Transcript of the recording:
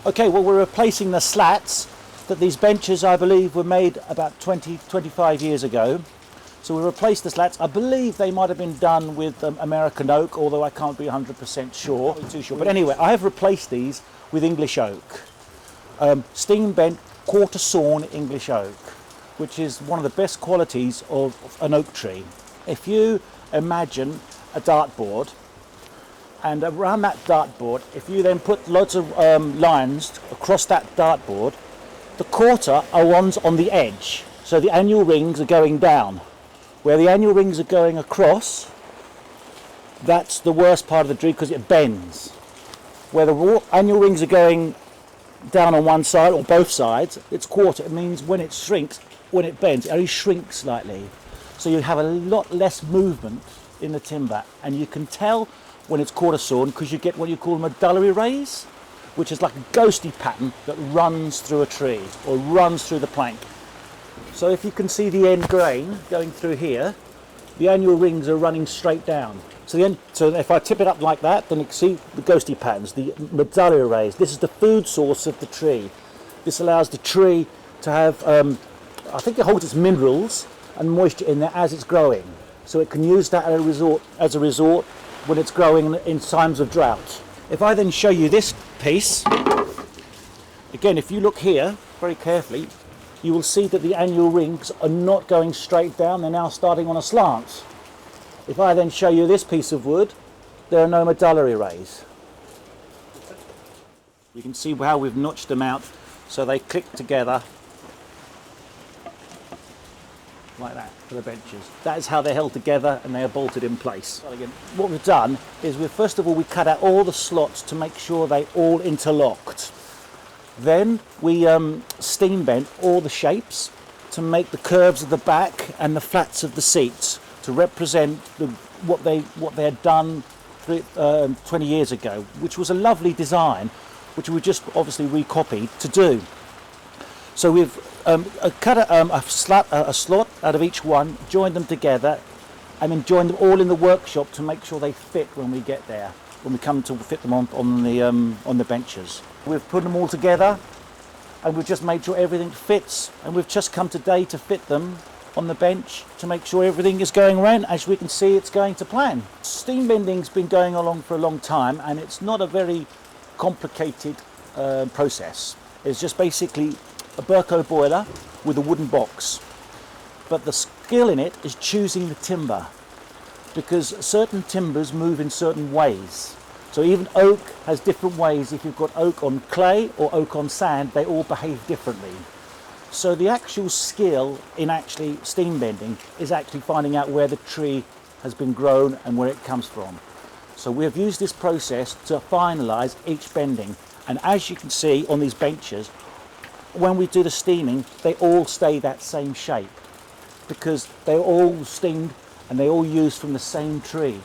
Okay, well, we're replacing the slats that these benches, I believe, were made about 25 years ago. So we replaced the slats. I believe they might have been done with American oak, although I can't be 100% sure. Too sure. But anyway, I have replaced these with English oak. Steam bent, quarter sawn English oak, which is one of the best qualities of an oak tree. If you imagine a dartboard, and around that dartboard, if you then put lots of lines across that dartboard, the quarter are ones on the edge. So the annual rings are going down. Where the annual rings are going across, that's the worst part of the tree because it bends. Where the annual rings are going down on one side or both sides, it's quarter. It means when it shrinks, when it bends, it only shrinks slightly. So you have a lot less movement in the timber, and you can tell when it's quarter sawn because you get what you call medullary rays, which is like a ghosty pattern that runs through a tree or runs through the plank. So if you can see the end grain going through here, the annual rings are running straight down. So if I tip it up like that, then you can see the ghosty patterns, the medullary rays. This is the food source of the tree. This allows the tree to have, I think it holds its minerals and moisture in there as it's growing. So it can use that as a resort when it's growing in times of drought. If I then show you this piece, again, if you look here very carefully, you will see that the annual rings are not going straight down, they're now starting on a slant. If I then show you this piece of wood, there are no medullary rays. You can see how we've notched them out so they click together like that for the benches. That is how they're held together and they are bolted in place. What we've done is first of all we cut out all the slots to make sure they all interlocked. Then we steam bent all the shapes to make the curves of the back and the flats of the seats to represent what they had done 20 years ago, which was a lovely design, which we just obviously recopied to do. So we've cut a slot out of each one, joined them together, and then joined them all in the workshop to make sure they fit when we get there, when we come to fit them on the benches. We've put them all together and we've just made sure everything fits, and we've just come today to fit them on the bench to make sure everything is going around. As we can see, it's going to plan. Steam bending's been going along for a long time and it's not a very complicated process. It's just basically a Burco boiler with a wooden box. But the skill in it is choosing the timber, because certain timbers move in certain ways. So even oak has different ways. If you've got oak on clay or oak on sand, they all behave differently. So the actual skill in actually steam bending is actually finding out where the tree has been grown and where it comes from. So we have used this process to finalise each bending. And as you can see on these benches, when we do the steaming, they all stay that same shape because they're all steamed and they all used from the same tree.